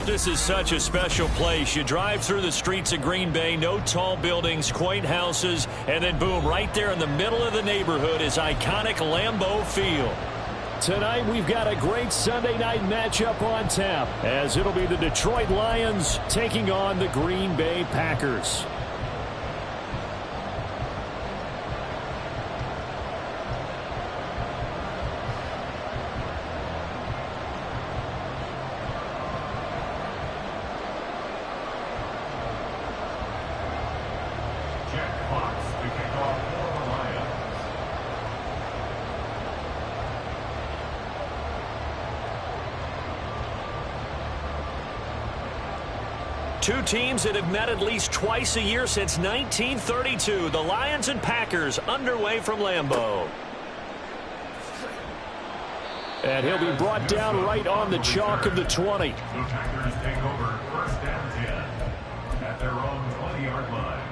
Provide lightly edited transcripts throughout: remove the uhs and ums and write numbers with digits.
This is such a special place. You drive through the streets of Green Bay, no tall buildings, quaint houses, and then boom, right there in the middle of the neighborhood is iconic Lambeau Field. Tonight we've got a great Sunday night matchup on tap, as it'll be the Detroit Lions taking on the Green Bay Packers. Two teams that have met at least twice a year since 1932. The Lions and Packers underway from Lambeau. And he'll be brought down right on the chalk of the 20. The Packers take over first and 10 at their own 20-yard line.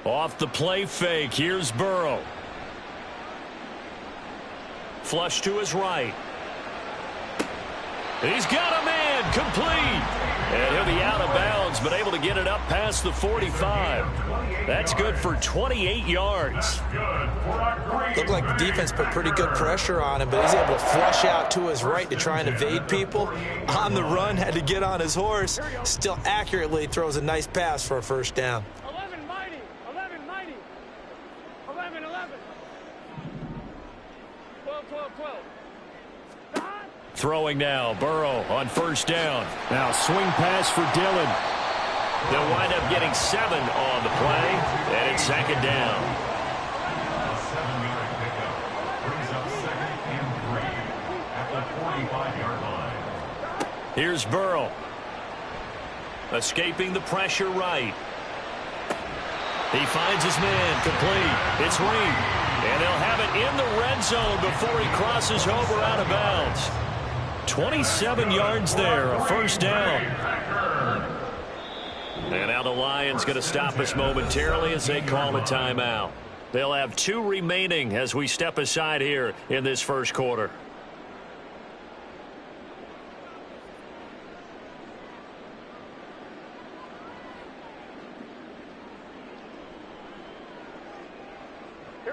Off the play fake, here's Burrow. Flush to his right. He's got a man, complete. And he'll be out of bounds, but able to get it up past the 45. That's good for 28 yards. Looked like the defense put pretty good pressure on him, but he's able to flush out to his right to try and evade people. On the run, had to get on his horse. Still accurately throws a nice pass for a first down. 11 mighty, 11 mighty, 11, 11. 12, 12, 12. Throwing now, Burrow on first down. Now swing pass for Dillon. They'll wind up getting 7 on the play, and it's second down. A 7-yard pickup brings up 2nd and 3 at the 45-yard line. Here's Burrow. Escaping the pressure right. He finds his man, complete. It's Reed. And they'll have it in the red zone before he crosses over out of bounds. 27 yards there, a first down. And now the Lions going to stop us momentarily as they call a timeout. They'll have 2 remaining as we step aside here in this first quarter.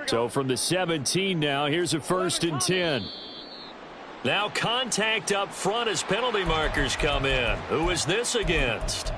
So from the 17 now, here's a 1st and 10. Now contact up front as penalty markers come in. Who is this against?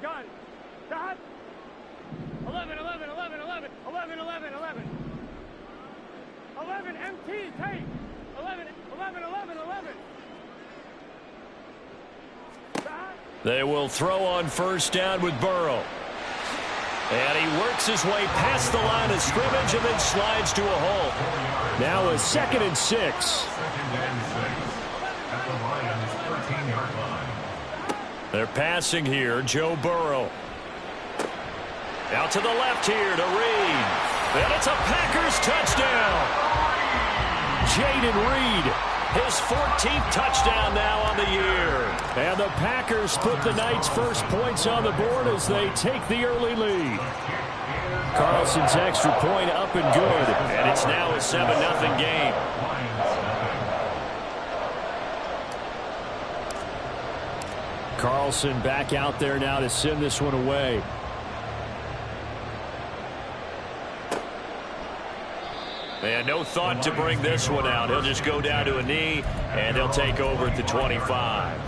Gun. Dot. 11, 11, 11, 11, 11, 11, 11. 11, MT, take. 11, 11, 11, 11. Dot. They will throw on first down with Burrow. And he works his way past the line of scrimmage and then slides to a hole. Now a 2nd and 6. 2nd and 6 at the Lions' 13-yard line. They're passing here, Joe Burrow. Out to the left here to Reed. And it's a Packers touchdown. Jayden Reed. His 14th touchdown now on the year. And the Packers put the night's first points on the board as they take the early lead. Carlson's extra point up and good. And it's now a 7-0 game. Carlson back out there now to send this one away. And no thought to bring this one out. He'll just go down to a knee, and he'll take over at the 25.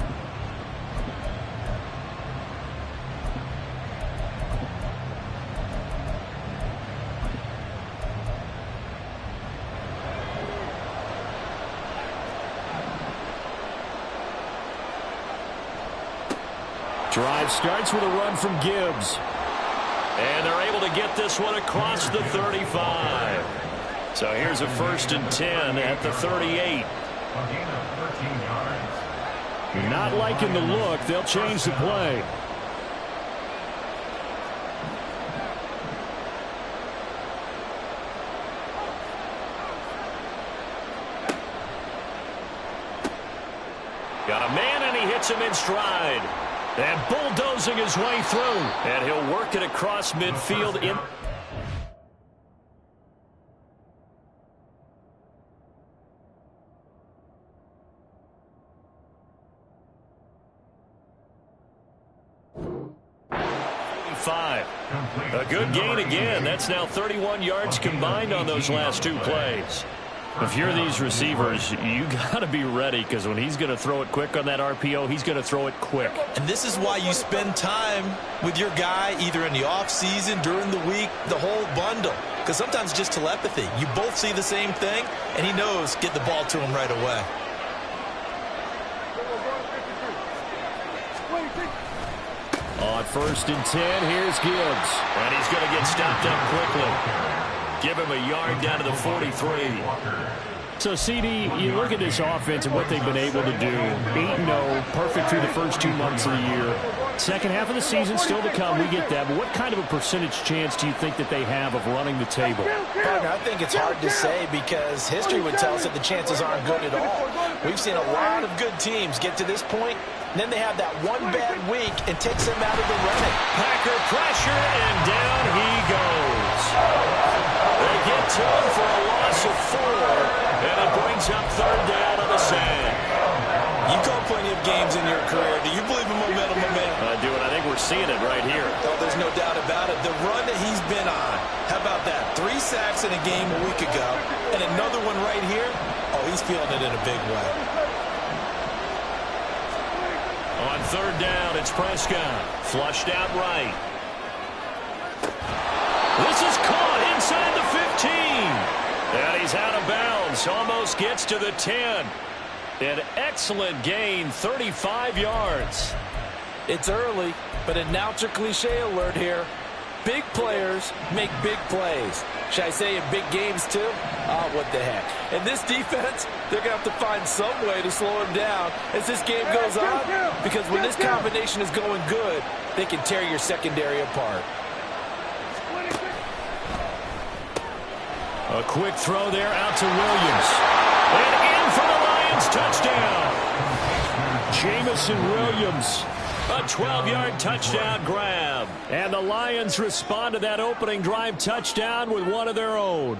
Drive starts with a run from Gibbs. And they're able to get this one across the 35. So here's a 1st and 10 at the 38. A gain of 13 yards. Not liking the look. They'll change the play. Got a man, and he hits him in stride. And bulldozing his way through. And he'll work it across midfield. In a good gain again. That's now 31 yards combined on those last 2 plays. If you're these receivers, you got to be ready, because when he's going to throw it quick on that RPO, he's going to throw it quick. And this is why you spend time with your guy either in the offseason, during the week, the whole bundle. Because sometimes it's just telepathy. You both see the same thing, and he knows get the ball to him right away. On 1st and 10, here's Gibbs. And he's going to get stopped up quickly. Give him a yard down to the 43. So, CD, you look at this offense and what they've been able to do. 8-0, perfect through the first 2 months of the year. Second half of the season still to come, we get that. But what kind of a percentage chance do you think that they have of running the table? Partner, I think it's hard to say, because history would tell us that the chances aren't good at all. We've seen a lot of good teams get to this point, and then they have that one bad week and takes them out of the running. Packer pressure, and down he goes. They get to him for a loss of 4, and it brings up 3rd down on the sand. You call plenty of games in your career. Do you believe in momentum, my man? I do, and I think we're seeing it right here. Oh, there's no doubt about it. The run that he's been on, how about that? 3 sacks in a game a week ago, and another one right here. Oh, he's feeling it in a big way. On 3rd down, it's Prescott. Flushed out right. This is caught inside the 15. And he's out of bounds. Almost gets to the 10. An excellent gain, 35 yards. It's early, but announcer cliche alert here. Big players make big plays. Should I say in big games too? Oh, what the heck. And this defense, they're going to have to find some way to slow him down as this game goes on, because when this combination is going good, they can tear your secondary apart. A quick throw there out to Williams. And in for the Lions, touchdown. Jamison Williams. A 12-yard touchdown grab. And the Lions respond to that opening drive touchdown with one of their own.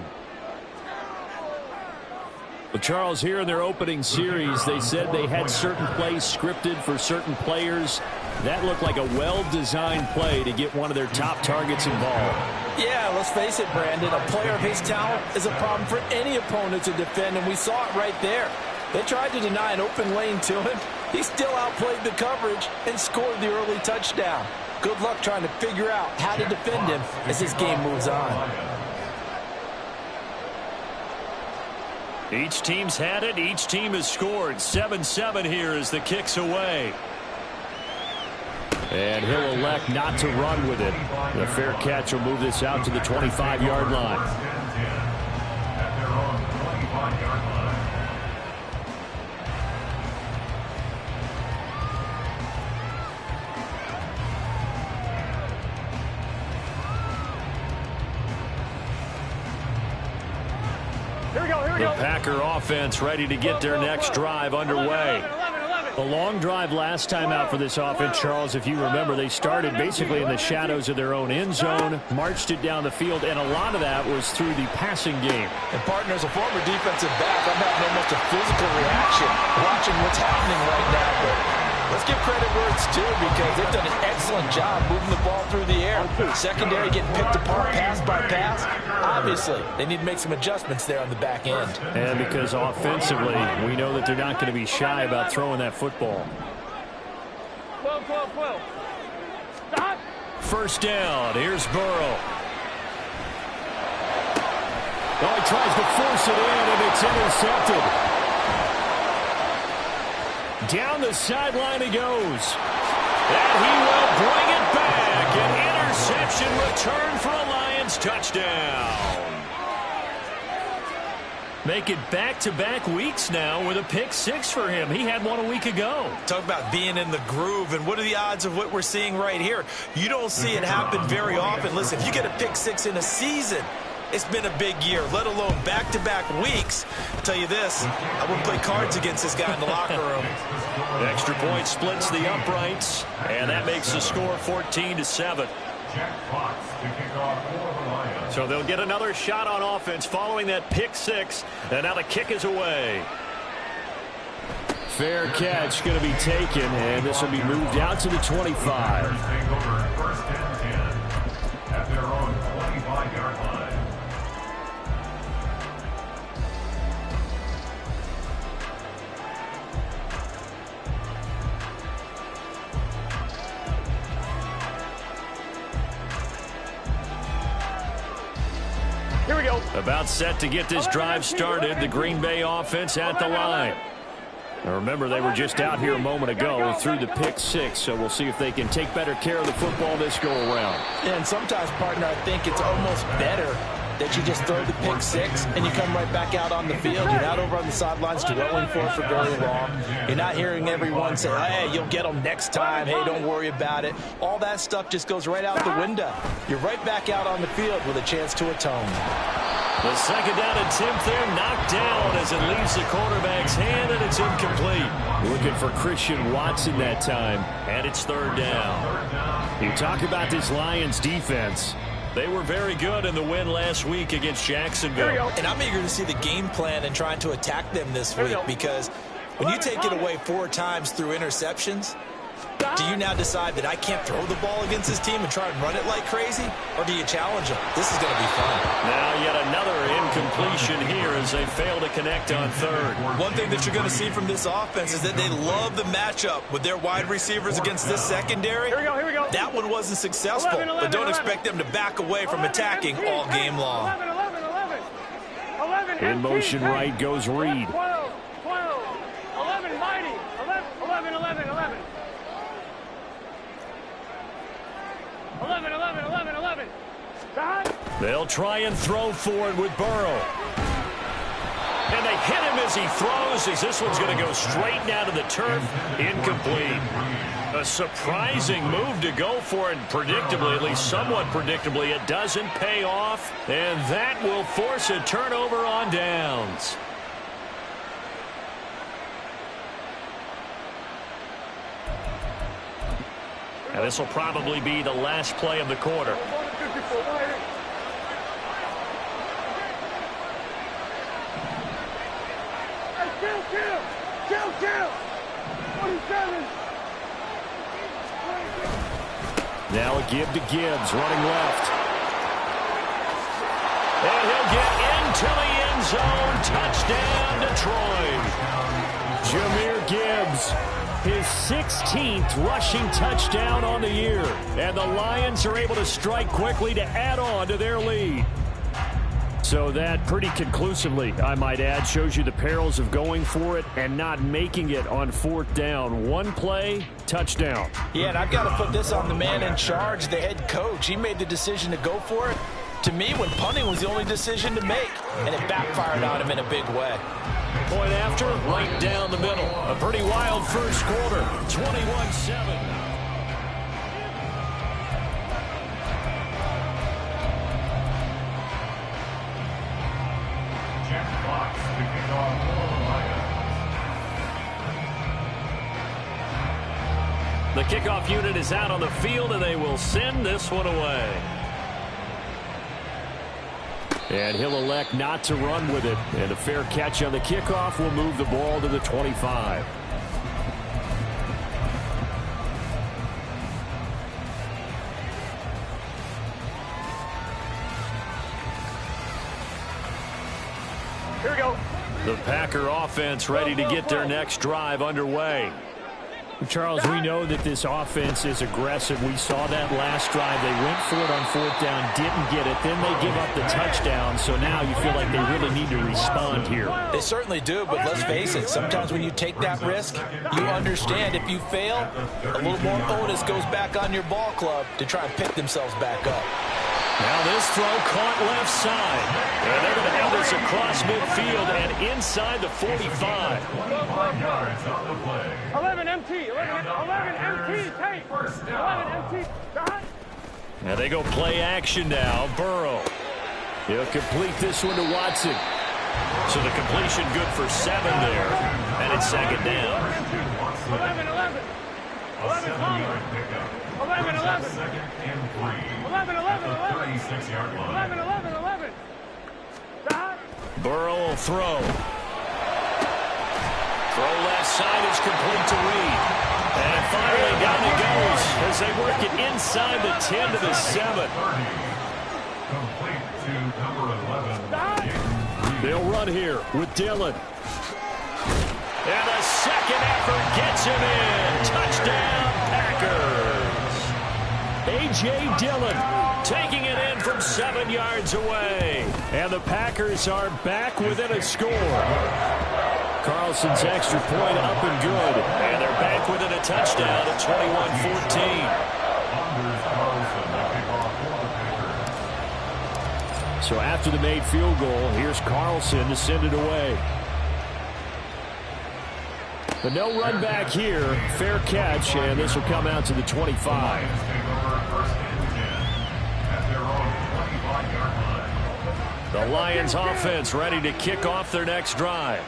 Well, Charles, here in their opening series, they said they had certain plays scripted for certain players. That looked like a well-designed play to get one of their top targets involved. Yeah, let's face it, Brandon. A player of his talent is a problem for any opponent to defend, and we saw it right there. They tried to deny an open lane to him. He still outplayed the coverage and scored the early touchdown. Good luck trying to figure out how to defend him as this game moves on. Each team's had it. Each team has scored. 7-7 here as the kick's away. And he'll elect not to run with it. The fair catch will move this out to the 25-yard line. At their own 25-yard line. The Packer offense ready to get their next drive underway. A long drive last time out for this offense, Charles. If you remember, they started basically in the shadows of their own end zone, marched it down the field, and a lot of that was through the passing game. And partner, as a former defensive back, I'm having almost a physical reaction watching what's happening right now. But let's give credit where it's due, because they've done an excellent job moving the ball through the air. Secondary getting picked apart pass by pass. Obviously, they need to make some adjustments there on the back end. And because offensively, we know that they're not going to be shy about throwing that football. 12. Stop. First down. Here's Burrow. Oh, he tries to force it in, and it's intercepted. Down the sideline he goes. And he will bring it back. An interception return for a Lions touchdown. Make it back-to-back weeks now with a pick six for him. He had one a week ago. Talk about being in the groove, and what are the odds of what we're seeing right here? You don't see it happen very often. Listen, if you get a pick six in a season, it's been a big year, let alone back-to-back weeks. I'll tell you this, I wouldn't play cards against this guy in the locker room. Extra point splits the uprights, and that makes the score 14-7. Jack Fox to kick off for the Lions. So they'll get another shot on offense following that pick six, and now the kick is away. Fair catch going to be taken, and this will be moved out to the 25. Take over first and 10 at their own 25-yard line. Here we go. About set to get this drive started, the Green Bay offense at the line. Now remember, they were just out here a moment ago through the pick six, so we'll see if they can take better care of the football this go-around. And sometimes, partner, I think it's almost better that you just throw the pick six and you come right back out on the field. You're not over on the sidelines dwelling for it for very long. You're not hearing everyone say, hey, you'll get them next time. Hey, don't worry about it. All that stuff just goes right out the window. You're right back out on the field with a chance to atone. The second down attempt there knocked down as it leaves the quarterback's hand, and it's incomplete. Looking for Christian Watson that time, and it's third down. You talk about this Lions defense. They were very good in the win last week against Jacksonville. And I'm eager to see the game plan and trying to attack them this week, because when you take it away 4 times through interceptions, do you now decide that I can't throw the ball against this team and try and run it like crazy? Or do you challenge them? This is going to be fun. Now yet another incompletion here as they fail to connect on third. One thing that you're going to see from this offense is that they love the matchup with their wide receivers against this secondary. Here we go, here we go. That one wasn't successful, 11, but don't 11. expect them to back away from attacking all game long. 11, In motion right goes Reed. 12, 11, mighty. 11, 11. 11. Dot. They'll try and throw forward with Burrow. And they hit him as he throws, as this one's going to go straight down to the turf. Incomplete. A surprising move to go for it, predictably, at least somewhat predictably. It doesn't pay off, and that will force a turnover on downs. And this will probably be the last play of the quarter. Chill. 27. Now a give to Gibbs, running left. And he'll get into the end zone. Touchdown, Detroit. Jahmyr Gibbs, his 16th rushing touchdown on the year. And the Lions are able to strike quickly to add on to their lead. So that pretty conclusively, I might add, shows you the perils of going for it and not making it on 4th down. One play, touchdown. Yeah, and I've got to put this on the man in charge, the head coach. He made the decision to go for it. To me, when punting was the only decision to make, and it backfired on him in a big way. Point after, right down the middle. A pretty wild first quarter, 21-7. Jack Fox to kick off for the Lions. The kickoff unit is out on the field, and they will send this one away. And he'll elect not to run with it. And a fair catch on the kickoff will move the ball to the 25. Here we go. The Packer offense ready to get their next drive underway. Charles, we know that this offense is aggressive. We saw that last drive. They went for it on 4th down, didn't get it. Then they give up the touchdown. So now you feel like they really need to respond here. They certainly do, but let's face it. Sometimes when you take that risk, you understand if you fail, a little more onus goes back on your ball club to try and pick themselves back up. Now this throw caught left side. And they're going to have this across midfield and inside the 45. 25 yards on the play. 11 MT. 11 MT. Take. 11 MT. Now they go play action now. Burrow. He'll complete this one to Watson. So the completion good for 7 there. And it's 2nd down. 11. 11. 11 Palmer. 11. 11. 11. 11. 36-yard line. 11. 11. 11. Burrow will throw. Throw left side is complete to Reed. And finally down he goes as they work it inside the 10 to the 7. Complete to number 11. They'll run here with Dillon. And the second effort gets him in. Touchdown, Packers. A.J. Dillon taking it in from 7 yards away. And the Packers are back within a score. Carlson's extra point up and good. And they're back within a touchdown at 21-14. So after the made field goal, here's Carlson to send it away. But no run back here. Fair catch, and this will come out to the 25. The Lions offense ready to kick off their next drive.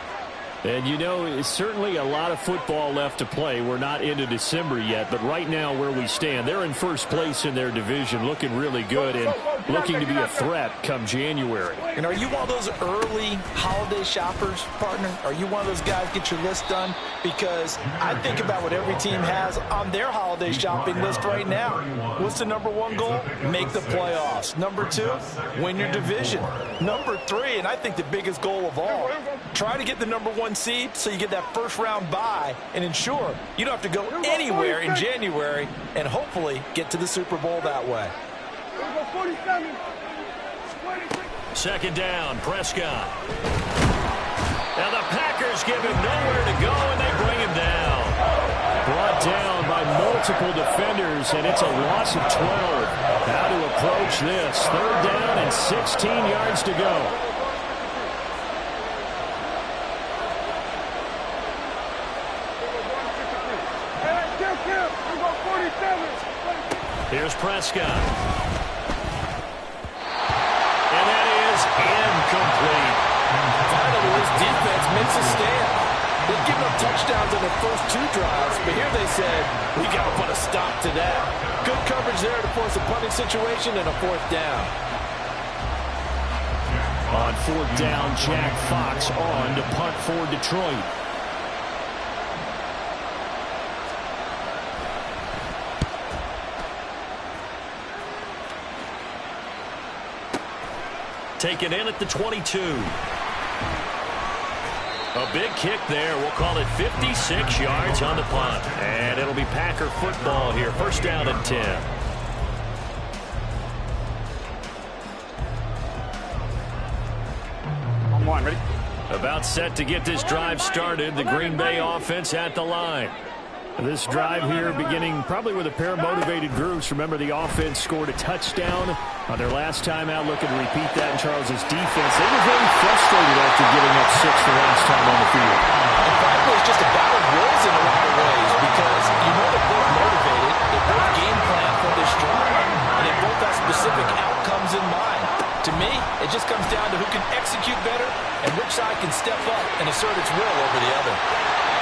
And you know, it's certainly a lot of football left to play. We're not into December yet, but right now where we stand, they're in first place in their division, looking really good and looking to be a threat come January. And are you one of those early holiday shoppers, partner? Are you one of those guys get your list done? Because I think about what every team has on their holiday shopping list right now. What's the number 1 goal? Make the playoffs. Number 2, win your division. Number 3, and I think the biggest goal of all, try to get the number 1 seed so you get that first round bye and ensure you don't have to go anywhere in January and hopefully get to the Super Bowl that way. 2nd down, Prescott. Now the Packers give him nowhere to go, and they bring him down. Brought down by multiple defenders, and it's a loss of 12. How to approach this? 3rd down and 16 yards to go. Here's Prescott. And that is incomplete. Finally, this defense makes a stand. They've given up touchdowns in their first 2 drives, but here they said, we got to put a stop to that. Good coverage there to force a punting situation and a 4th down. On 4th down, Jack Fox on to punt for Detroit. Taken in at the 22. A big kick there. We'll call it 56 yards on the punt. And it'll be Packer football here. 1st down and 10. I'm on, ready? About set to get this drive started. The Green Bay offense at the line. This drive here beginning probably with a pair of motivated groups. Remember, the offense scored a touchdown on their last time out. Looking to repeat that in Charles's defense. They were very frustrated after giving up 6 the last time on the field. And frankly, it's just a battle of wills in a lot of ways because you know they're both motivated. They both game plan for this drive, and they both have specific outcomes in mind. To me, it just comes down to who can execute better and which side can step up and assert its will over the other.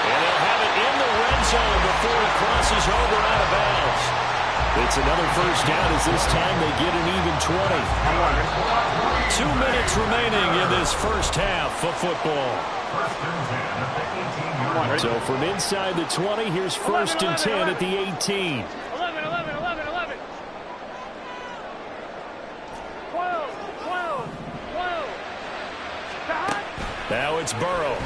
And they'll have it in the red zone before it crosses over out of bounds. It's another 1st down as this time they get an even 20. 2 minutes remaining in this first half of football. So from inside the 20, here's 1st and 10 at the 18. 11, 11, 11, 11. 12, 12, 12. Now it's Burrow.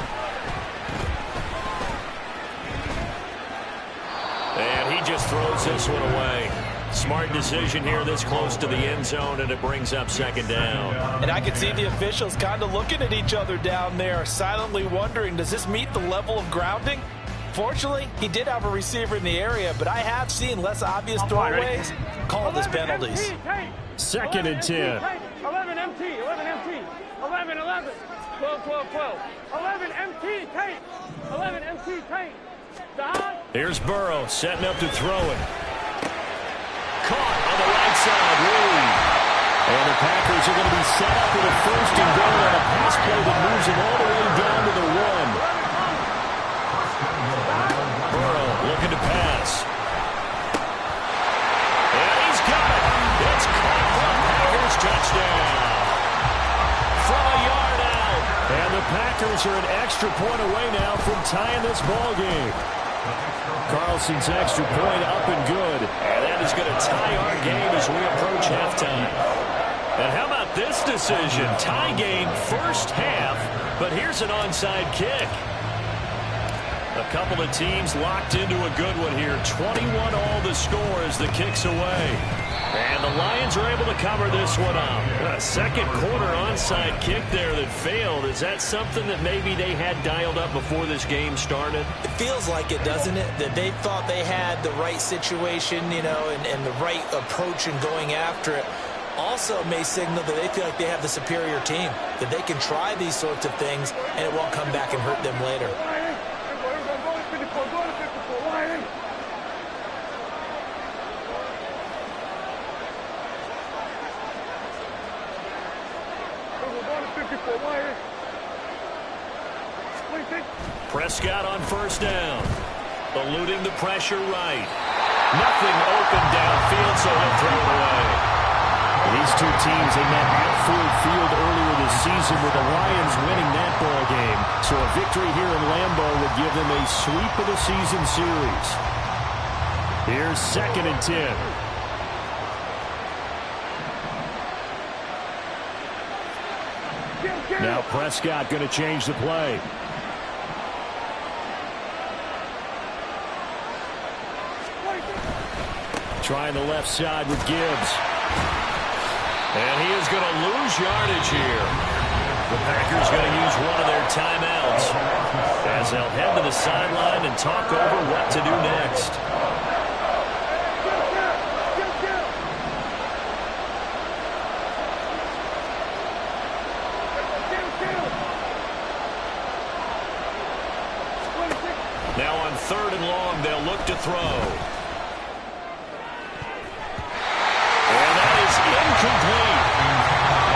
just throws this one away. Smart decision here this close to the end zone, and it brings up second down. And I could see the officials kind of looking at each other down there, silently wondering, does this meet the level of grounding? Fortunately, he did have a receiver in the area, but I have seen less obvious throwaways called as penalties. Second and 10. 11 MT, 11 MT, 11, 11, 12, 12, 12, 11 MT, tank, 11 MT, tank. Here's Burrow setting up to throw it. Caught on the right side, Reed. And the Packers are going to be set up with a first and goal on a pass play that moves them all the way down to the 1. Burrow looking to pass. And he's got it. It's caught for a Packers touchdown. From a yard out. And the Packers are an extra point away now from tying this ball game. Carlson's extra point up and good. And that is going to tie our game as we approach halftime. And how about this decision? Tie game first half, but here's an onside kick. A couple of teams locked into a good one here. 21 all the score as the kick's away. And the Lions are able to cover this one up. A second quarter onside kick there that failed. Is that something that maybe they had dialed up before this game started? It feels like it, doesn't it? That they thought they had the right situation, you know, and the right approach in going after it. Also may signal that they feel like they have the superior team, that they can try these sorts of things and it won't come back and hurt them later. Prescott on first down. Eluding the pressure right. Nothing open downfield, so he'll throw it away. These two teams, they met at Ford Field earlier this season with the Lions winning that ball game. So a victory here in Lambeau would give them a sweep of the season series. Here's second and 10. Now Prescott going to change the play. Trying the left side with Gibbs. And he is going to lose yardage here. The Packers going to use one of their timeouts as they'll head to the sideline and talk over what to do next. Now on third and long, they'll look to throw. Incomplete.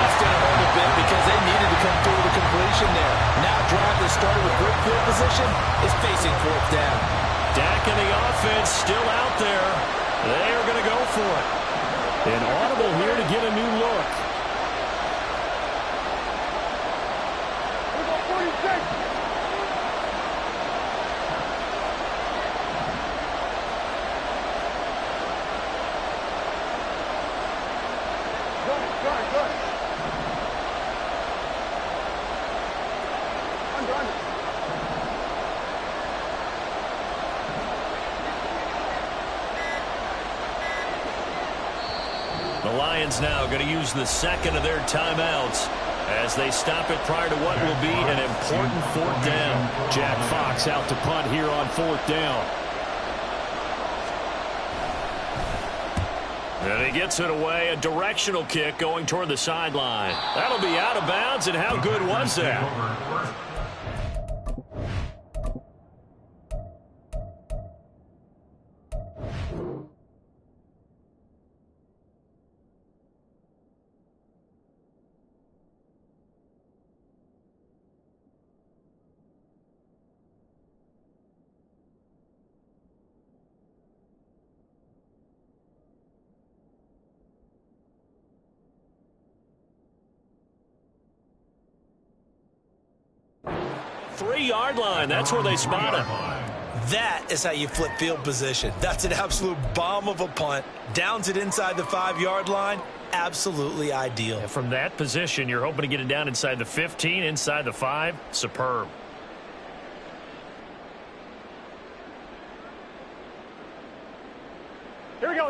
That's going to hurt a bit because they needed to come through with a completion there. Now a drive that started with great field position is facing fourth down. Dak and the offense still out there. They are going to go for it. An audible here to get a new look. The Lions now going to use the second of their timeouts as they stop it prior to what will be an important fourth down. Jack Fox out to punt here on fourth down. And he gets it away, a directional kick going toward the sideline. That'll be out of bounds, and how good was that? Three-yard line, that's where they spot him. That is how you flip field position. That's an absolute bomb of a punt. Downs it inside the 5-yard line. Absolutely ideal. And from that position, you're hoping to get it down inside the 15, inside the 5. Superb.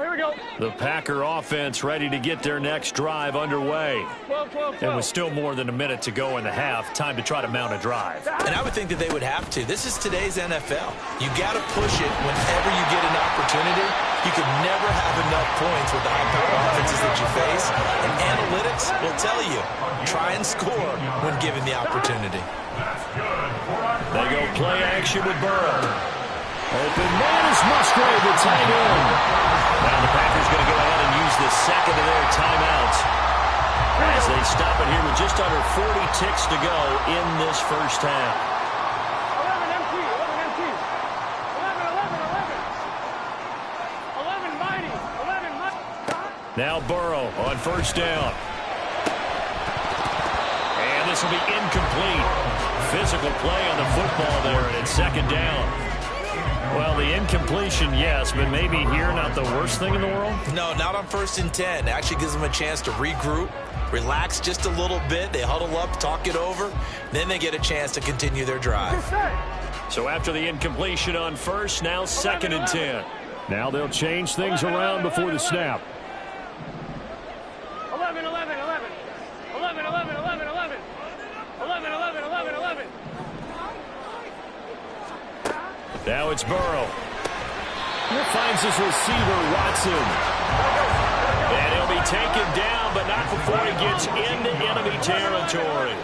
Here we go. The Packer offense ready to get their next drive underway. 12. And with still more than a minute to go in the half, time to try to mount a drive. And I would think that they would have to. This is today's NFL. You got to push it whenever you get an opportunity. You can never have enough points with the high-powered offenses that you face. And analytics will tell you, try and score when given the opportunity. They go play action with Burrow. Open man is Musgrave, the tight end. Now the Packers going to go ahead and use the second of their timeouts as they stop it here with just under 40 ticks to go in this first half. 11 MT. 11 mighty. 11 mighty. Now Burrow on first down. And this will be incomplete. Physical play on the football there, and it's second down. Well, the incompletion, yes, but maybe here not the worst thing in the world? No, not on 1st and 10. It actually gives them a chance to regroup, relax just a little bit. They huddle up, talk it over. Then they get a chance to continue their drive. So after the incompletion on first, now 2nd and 10. Now they'll change things around before the snap. 11. 11. Now it's Burrow. He finds his receiver, Watson. And he'll be taken down, but not before he gets into enemy territory.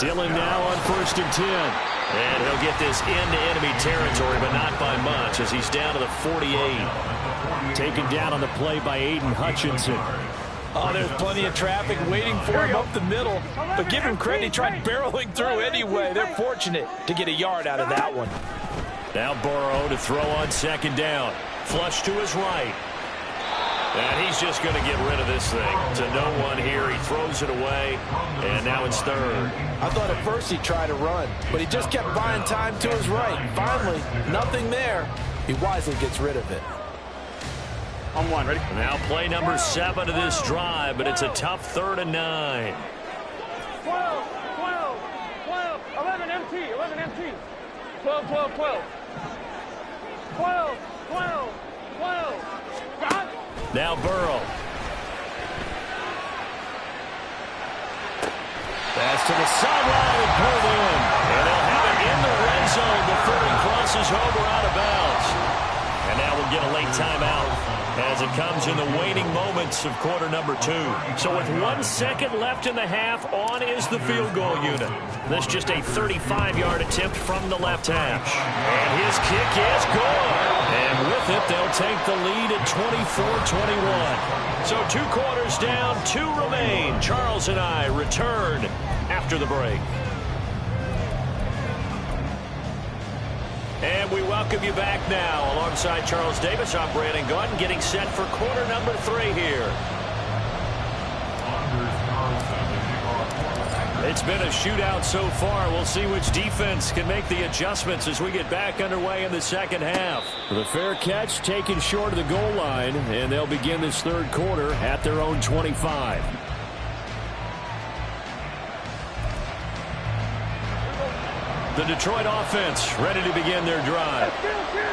Dillon now on 1st and 10. And he'll get this into enemy territory, but not by much, as he's down to the 48. Taken down on the play by Aiden Hutchinson. Oh, there's plenty of traffic waiting for him up the middle. But give him credit, he tried barreling through anyway. They're fortunate to get a yard out of that one. Now Burrow to throw on 2nd down. Flush to his right. And he's just going to get rid of this thing. To no one here. He throws it away. And now it's 3rd. I thought at first he'd try to run, but he just kept buying time to his right. Finally, nothing there. He wisely gets rid of it. On 1, ready? Now play number 7 of this drive, but it's a tough 3rd and 9. 12. 11 MT. 12. 12. Stop. Now Burrow. Pass to the sideline and pulled in. And they'll have it in the red zone before he crosses over out of bounds. And now we'll get a late timeout as it comes in the waning moments of quarter number 2. So with 1 second left in the half, on is the field goal unit. This just a 35-yard attempt from the left hash. And his kick is good. And with it, they'll take the lead at 24-21. So 2 quarters down, 2 remain. Charles and I return after the break. And we welcome you back now. Alongside Charles Davis, I'm Brandon Gaudin, getting set for quarter number 3 here. It's been a shootout so far. We'll see which defense can make the adjustments as we get back underway in the second half. The fair catch taken short of the goal line, and they'll begin this 3rd quarter at their own 25. The Detroit offense ready to begin their drive.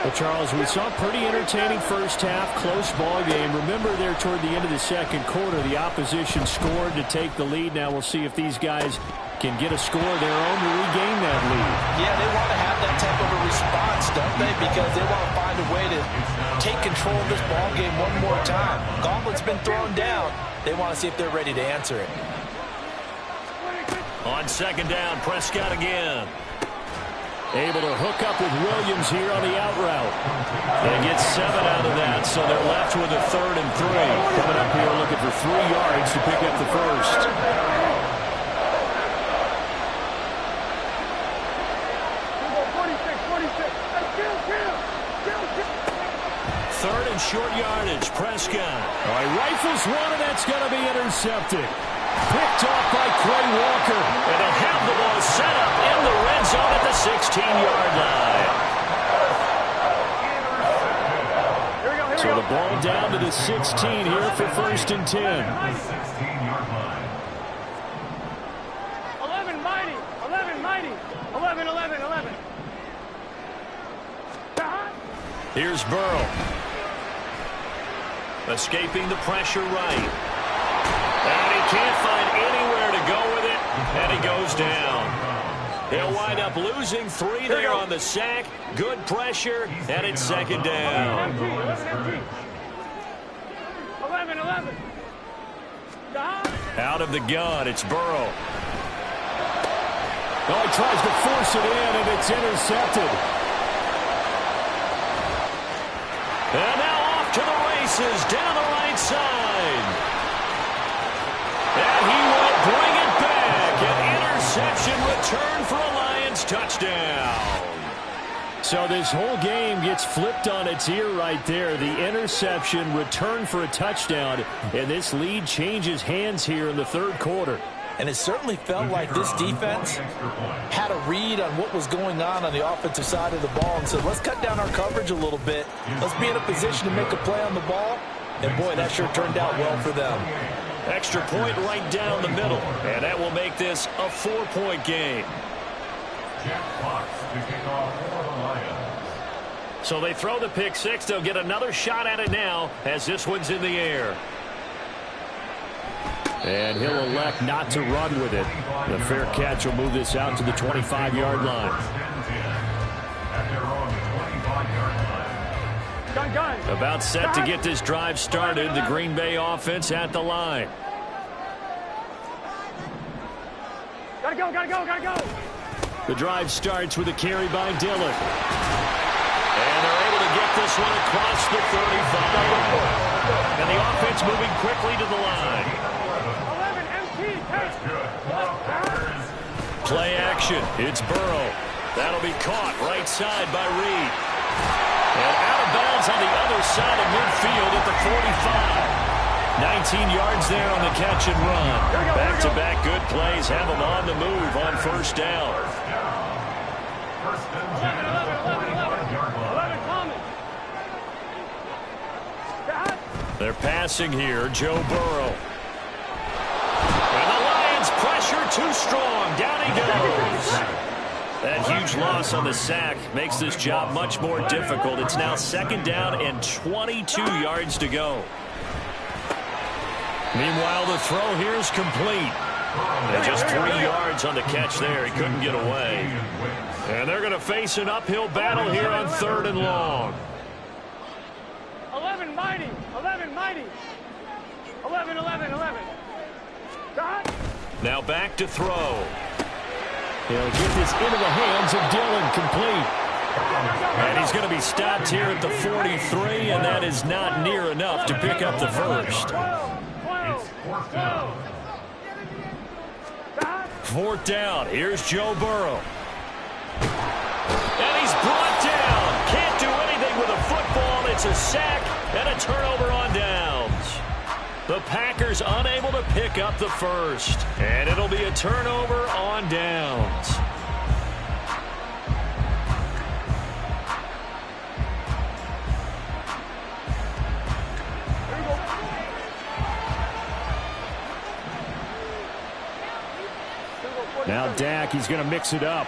Well, Charles, we saw a pretty entertaining first half, close ball game. Remember there toward the end of the 2nd quarter, the opposition scored to take the lead. Now we'll see if these guys can get a score of their own to regain that lead. Yeah, they want to have that type of a response, don't they? Because they want to find a way to take control of this ball game one more time. Gauntlet's been thrown down. They want to see if they're ready to answer it. On 2nd down, Prescott again. Able to hook up with Williams here on the out route. They get 7 out of that, so they're left with a 3rd and 3. Coming up here looking for 3 yards to pick up the first. 3rd and short yardage, Prescott. All right, rifles one, and that's going to be intercepted. Picked off by Quay Walker. And they'll have the ball set up in the red zone at the 16-yard line. So the ball down to the 16 here for 1st and 10. 11 mighty. 11. Here's Burrow. Escaping the pressure right. And he can't find anywhere to go with it, and he goes down. He'll wind up losing 3 there on the sack. Good pressure, and it's second down. 11. Out of the gun, it's Burrow. Oh, he tries to force it in, and it's intercepted. And now off to the races, down the right side. And he will bring it back. An interception return for a Lions touchdown. So this whole game gets flipped on its ear right there. The interception, return for a touchdown, and this lead changes hands here in the third quarter. And it certainly felt like this defense had a read on what was going on the offensive side of the ball and said, let's cut down our coverage a little bit. Let's be in a position to make a play on the ball. And, boy, that sure turned out well for them. Extra point right down the middle, and that will make this a 4-point game. Jeff Fox to kick off for the Lions. So they throw the pick six. They'll get another shot at it now as this one's in the air. And he'll elect not to run with it. The fair catch will move this out to the 25-yard line. At their own 25-yard line. Gun. About set to get this drive started. The Green Bay offense at the line. Gotta go. The drive starts with a carry by Dillon. And they're able to get this one across the 35. And the offense moving quickly to the line. Play action. It's Burrow. That'll be caught right side by Reed. And out of bounds on the other side of midfield at the 45. 19 yards there on the catch and run. Back-to-back good plays have them on the move on first down. First and 10 at the 45-yard line. They're passing here. Joe Burrow. And the Lions pressure too strong. Down he goes. That huge loss on the sack makes this job much more difficult. It's now second down and 22 yards to go. Meanwhile, the throw here is complete. And just 3 yards on the catch there. He couldn't get away. And they're going to face an uphill battle here on third and long. 11 mighty. 11. Now back to throw. He'll get this into the hands of Dillon, complete. And he's going to be stopped here at the 43, and that is not near enough to pick up the first. 12. Fourth down. Here's Joe Burrow. And he's brought down. Can't do anything with a football. It's a sack and a turnover on downs. The Packers unable to pick up the first. And it'll be a turnover on downs. Now Dak, he's going to mix it up.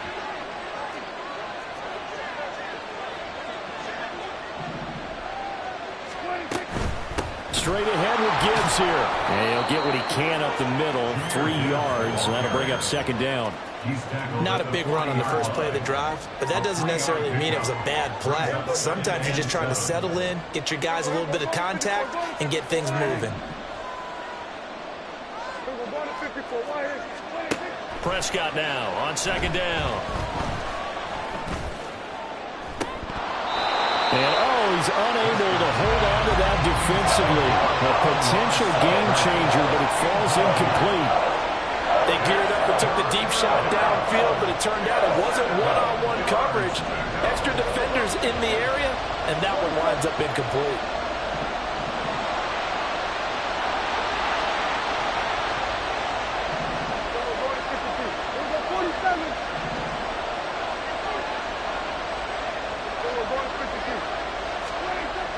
Straight ahead with Gibbs here. And he'll get what he can up the middle, 3 yards, and that'll bring up second down. Not a big run on the first play of the drive, but that doesn't necessarily mean it was a bad play. Sometimes you're just trying to settle in, get your guys a little bit of contact, and get things moving. Prescott now on second down. And, he's unable to hold on to that defensively. A potential game changer, but it falls incomplete. They geared up and took the deep shot downfield, but it turned out it wasn't one-on-one coverage. Extra defenders in the area, and that one winds up incomplete.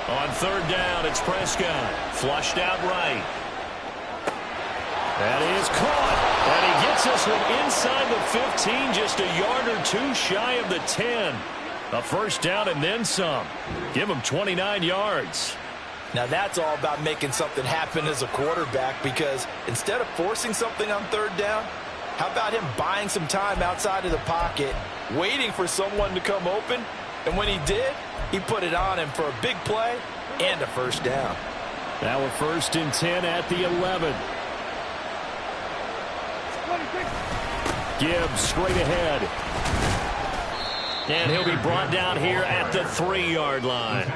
On third down, it's Prescott. Flushed out right. That is caught. And he gets this one inside the 15, just a yard or two shy of the 10. A first down and then some. Give him 29 yards. Now that's all about making something happen as a quarterback, because instead of forcing something on third down, how about him buying some time outside of the pocket, waiting for someone to come open, and when he did, he put it on him for a big play and a first down. Now a 1st and 10 at the 11. Gibbs straight ahead. And he'll be brought down here at the 3-yard line.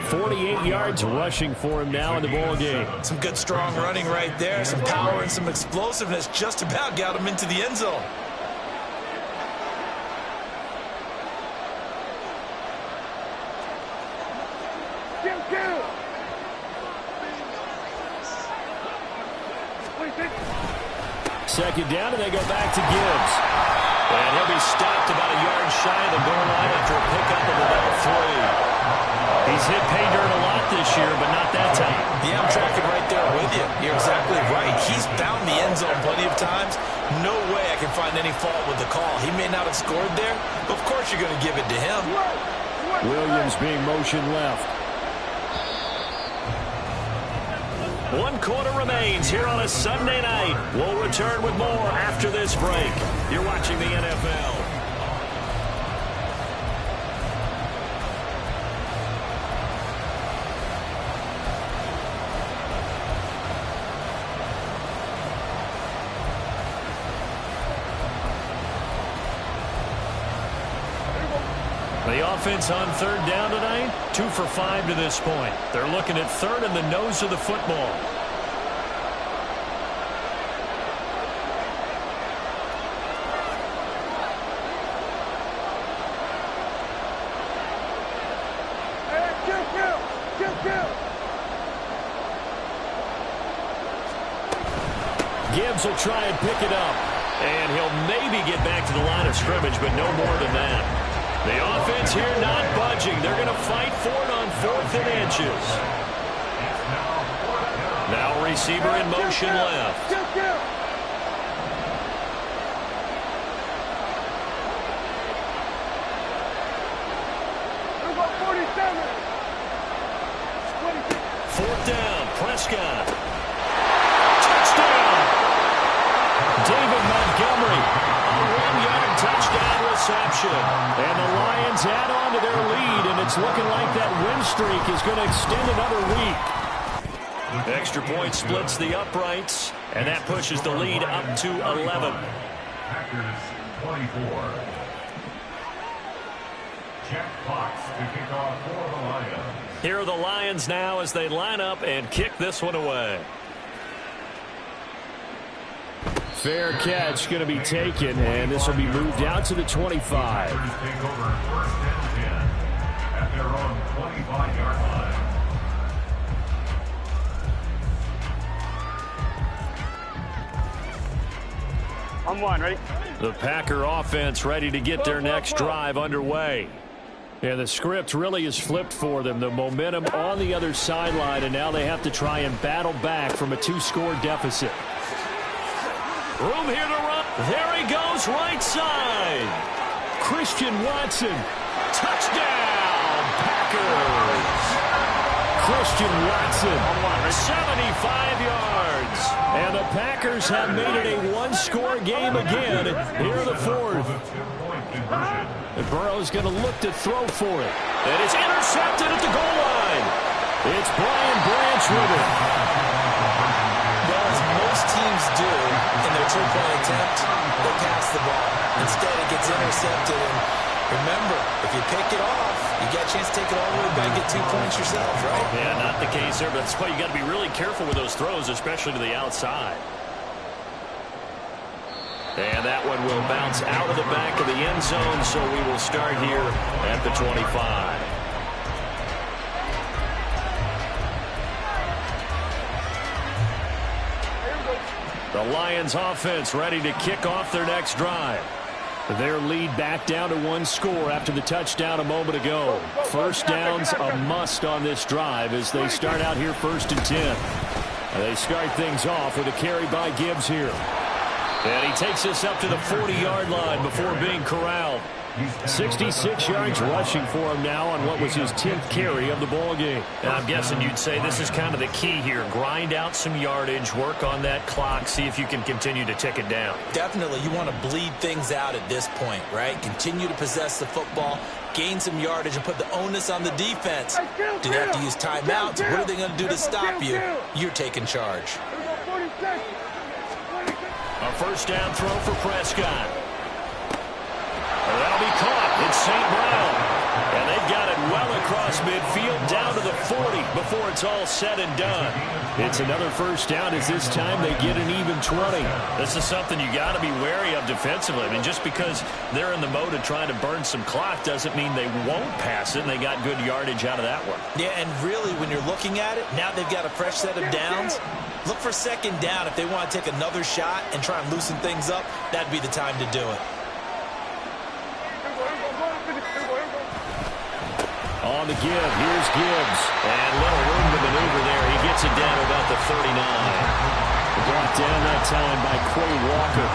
48 yards rushing for him now in the ball game. Some good strong running right there. Some power and some explosiveness just about got him into the end zone. Second down, and they go back to Gibbs. And he'll be stopped about a yard shy of the goal line after a pickup of about 3. He's hit pay dirt a lot this year, but not that time. Yeah, I'm tracking right there with you. You're exactly right. He's found the end zone plenty of times. No way I can find any fault with the call. He may not have scored there, but of course you're going to give it to him. Williams being motion left. 1 quarter remains here on a Sunday night. We'll return with more after this break. You're watching the NFL. The offense on third down tonight, 2 for 5 to this point. They're looking at third and the nose of the football. Gibbs will try and pick it up. And he'll maybe get back to the line of scrimmage, but no more than that. The offense here not budging. They're going to fight for it on 4th and inches. Now receiver in motion left. Fourth down, Prescott. Touchdown! David Montgomery, a 1-yard touchdown reception. And the Lions add on to their lead, and it's looking like that win streak is going to extend another week. Extra point splits the uprights, and that pushes the lead up to 11. Packers 24. Jack Fox to kick off for the Lions. Here are the Lions now as they line up and kick this one away. Fair catch going to be taken, and this will be moved out to the 25. Packers take over 1st and 10 at their own 25-yard line. I'm one, ready? The Packer offense ready to get their next drive underway. And the script really is flipped for them. The momentum on the other sideline, and now they have to try and battle back from a 2-score deficit. Room here to run. There he goes, right side. Christian Watson. Touchdown, Packers. Christian Watson. 75 yards. And the Packers have made it a 1-score game again here in the 4th. And Burrow's going to look to throw for it. And it's intercepted at the goal line. It's Brian Branch with it. Well, as most teams do in their 2-point attempt, they pass the ball. Instead, it gets intercepted. And remember, if you pick it off, you get a chance to take it all the way back and get 2 points yourself, right? Yeah, not the case there, but that's why you got to be really careful with those throws, especially to the outside. And that one will bounce out of the back of the end zone, so we will start here at the 25. The Lions offense ready to kick off their next drive. Their lead back down to 1 score after the touchdown a moment ago. First down's a must on this drive as they start out here 1st and 10. They start things off with a carry by Gibbs here. And he takes us up to the 40-yard line before being corralled. 66 yards rushing for him now on what was his 10th carry of the ball game. And I'm guessing you'd say this is kind of the key here. Grind out some yardage, work on that clock, see if you can continue to tick it down. Definitely, you want to bleed things out at this point, right? Continue to possess the football, gain some yardage, and put the onus on the defense. Do they have to use timeouts? What are they going to do to stop you? You're taking charge. A first down throw for Prescott. That'll be caught. It's St. Brown. And they've got it well across midfield down to the 40 before it's all said and done. It's another first down as this time they get an even 20. This is something you got to be wary of defensively. I mean, just because they're in the mode of trying to burn some clock doesn't mean they won't pass it, and they got good yardage out of that one. Yeah, and really, when you're looking at it, now they've got a fresh set of downs. Look for second down if they want to take another shot and try and loosen things up. That'd be the time to do it. On the give, here's Gibbs. And little room to maneuver there. He gets it down to about the 39. Brought down that time by Quay Walker.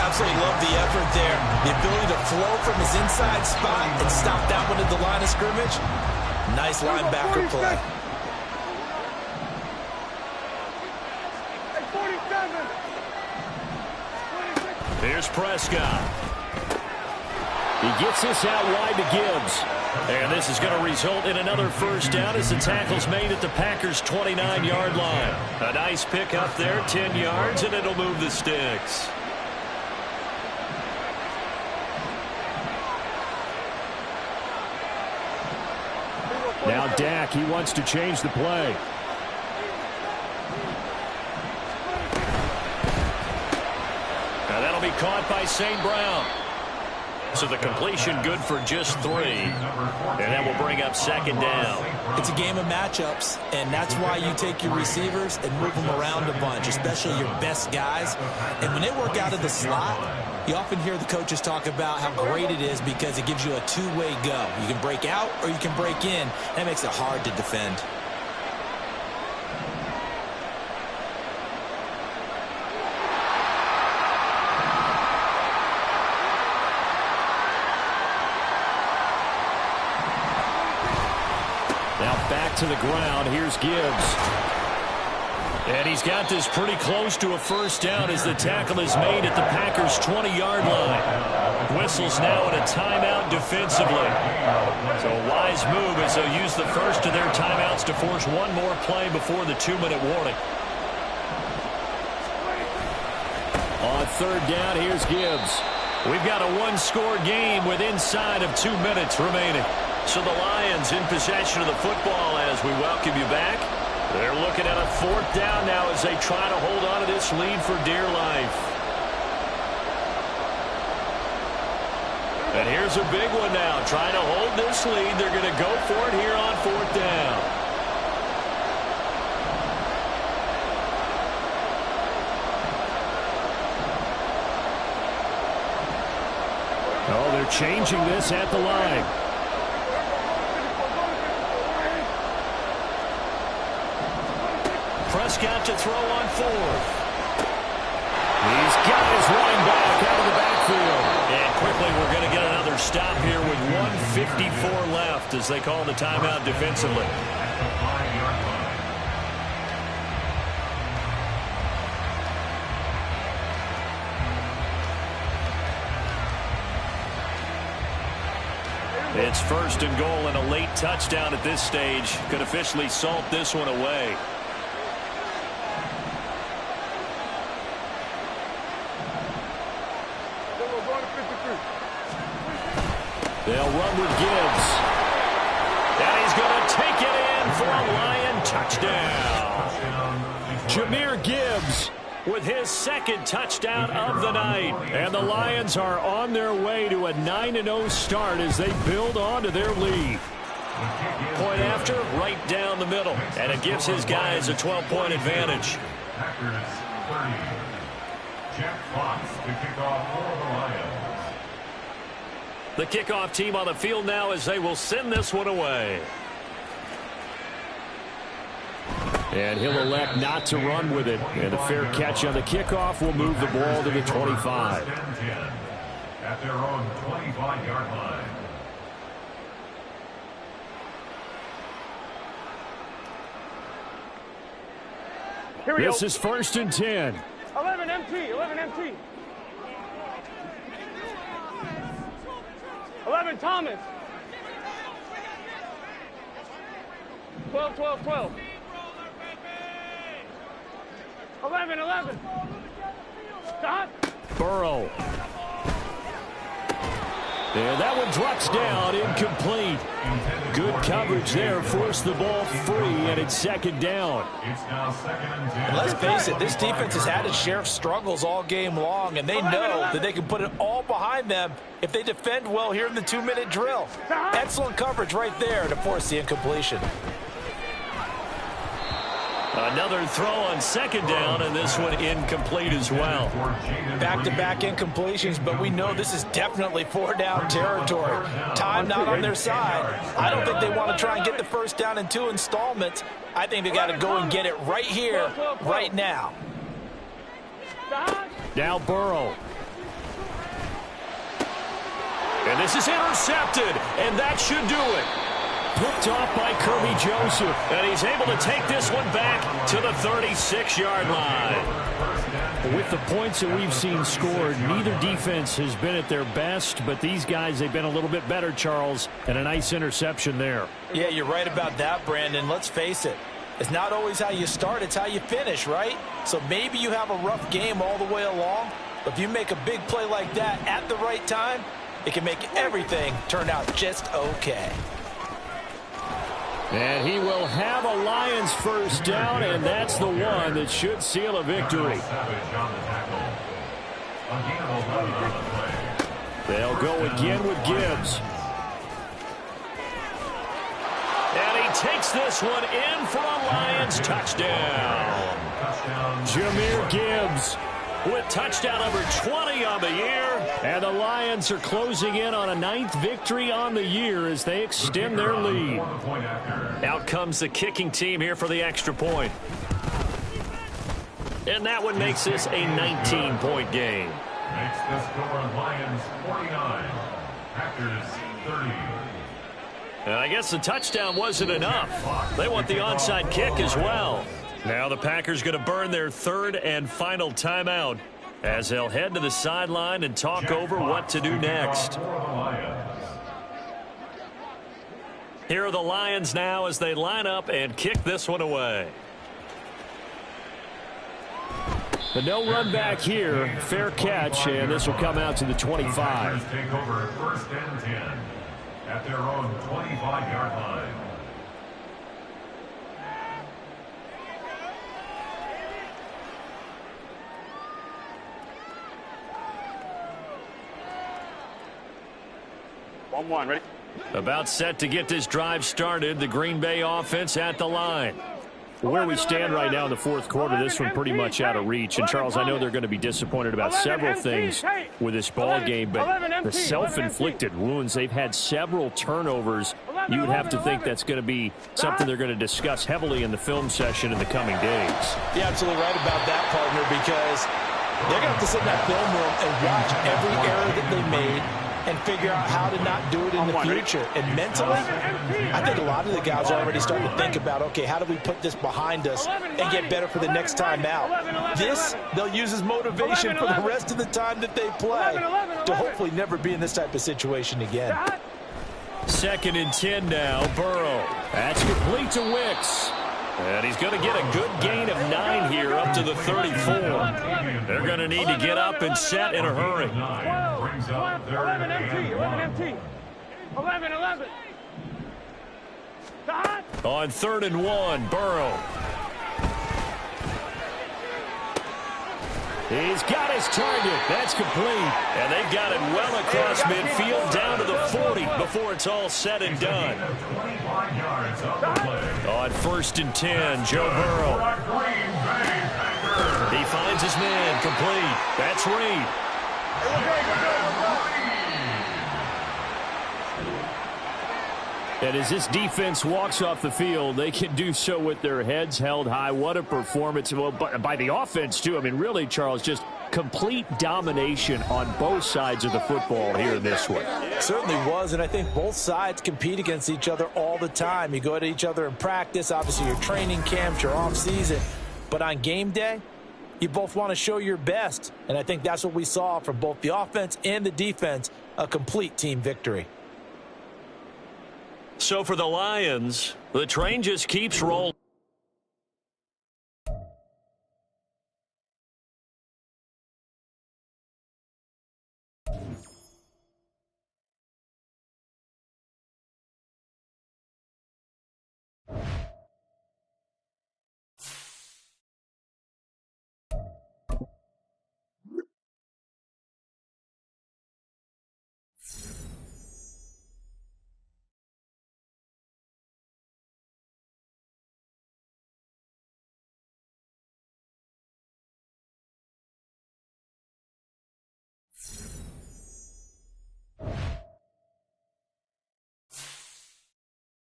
Absolutely love the effort there. The ability to flow from his inside spot and stop that one at the line of scrimmage. Nice linebacker play. Here's Prescott. He gets this out wide to Gibbs. And this is going to result in another first down as the tackle's made at the Packers' 29-yard line. A nice pick up there, 10 yards, and it'll move the sticks. Now Dak, he wants to change the play. Now that'll be caught by St. Brown. So the completion good for just 3. And that will bring up second down. It's a game of matchups, and that's why you take your receivers and move them around a bunch, especially your best guys. And when they work out of the slot, you often hear the coaches talk about how great it is because it gives you a two-way go. You can break out or you can break in. That makes it hard to defend. To the ground. Here's Gibbs. And he's got this pretty close to a first down as the tackle is made at the Packers' 20-yard line. Whistles now in a timeout defensively. So a wise move as they'll use the first of their timeouts to force one more play before the 2-minute warning. On third down, here's Gibbs. We've got a one-score game with inside of 2 minutes remaining. So the Lions in possession of the football as we welcome you back. They're looking at a fourth down now as they try to hold on to this lead for dear life. And here's a big one now. Trying to hold this lead. They're going to go for it here on fourth down. Oh, they're changing this at the line. Prescott to throw on fourth. He's got his running back out of the backfield. And quickly we're going to get another stop here with 1:54 left as they call the timeout defensively. It's first and goal and a late touchdown at this stage. Could officially salt this one away. They'll run with Gibbs. And he's going to take it in for a Lion touchdown. Jahmyr Gibbs with his second touchdown of the night. And the Lions are on their way to a 9-0 start as they build onto their lead. Point after, right down the middle. And it gives his guys a 12-point advantage. Packers 30. Jeff Fox to kick off for the Lions. The kickoff team on the field now as they will send this one away. And he'll elect not to run with it. And a fair catch on the kickoff will move the ball to the 25. at their own 25-yard line. Here we go. This is 1st and 10. 11 MT, 11 MT. 11 Thomas. 12, 12, 12. 11, 11. Stop. Burrow. And that one drops down, incomplete. Good coverage there, forced the ball free, and it's 2nd down. It's now 2nd and 10. And let's face it, this defense has had its share of struggles all game long, and they know that they can put it all behind them if they defend well here in the 2-minute drill. Excellent coverage right there to force the incompletion. Another throw on 2nd down, and this one incomplete as well. Back-to-back incompletions, but we know this is definitely 4-down territory. Time not on their side. I don't think they want to try and get the 1st down in 2 installments. I think they got to go and get it right here, right now. Now Burrow. And this is intercepted, and that should do it. Picked off by Kirby Joseph. And he's able to take this one back to the 36-yard line. With the points that we've seen scored, neither defense has been at their best, but these guys, they've been a little bit better, Charles, and a nice interception there. Yeah, you're right about that, Brandon. Let's face it. It's not always how you start, it's how you finish, right? So maybe you have a rough game all the way along, but if you make a big play like that at the right time, it can make everything turn out just okay. And he will have a Lions 1st down, and that's the one that should seal a victory. They'll go again with Gibbs. And he takes this one in for a Lions touchdown. Jahmyr Gibbs with touchdown number 20 on the year. And the Lions are closing in on a 9th victory on the year as they extend their lead. Out comes the kicking team here for the extra point. And that one makes this a 19-point game. Makes the score Lions 49, Packers 30. And I guess the touchdown wasn't enough. They want the onside kick as well. Now the Packers going to burn their 3rd and final timeout as they'll head to the sideline and talk over what to do next. Here are the Lions now as they line up and kick this one away. But no run back here. Fair catch, and this will come out to the 25. Take over 1st and 10 at their own 25-yard line. One, ready? About set to get this drive started. The Green Bay offense at the line. Where we stand right now in the 4th quarter, this one pretty much out of reach. And, Charles, I know they're going to be disappointed about several things with this ball game, but the self-inflicted wounds, they've had several turnovers. You would have to think that's going to be something they're going to discuss heavily in the film session in the coming days. You're absolutely right about that, partner, because they're going to have to sit in that film room and watch every error that they made and figure out how to not do it in the future. And mentally, I think a lot of the guys are already starting to think about, okay, how do we put this behind us and get better for the next time out? This, they'll use as motivation for the rest of the time that they play to hopefully never be in this type of situation again. 2nd and 10 now, Burrow. That's complete to Wicks. And he's going to get a good gain of 9 here up to the 34. They're going to need to get up and set in a hurry. 11 MT, 11 MT. 11, 11. On 3rd and 1, Burrow. He's got his target. That's complete. And they've got it well across midfield down to the 40 before it's all said and done. On 1st and 10, Joe Burrow. He finds his man complete. That's Reed. And as this defense walks off the field, they can do so with their heads held high. What a performance by the offense, too. I mean, really, Charles, just Complete domination on both sides of the football here in this one. Certainly was, and I think both sides compete against each other all the time. You go at each other in practice, obviously your training camps, your off season, but on game day, you both want to show your best, and I think that's what we saw from both the offense and the defense, a complete team victory. So for the Lions, the train just keeps rolling.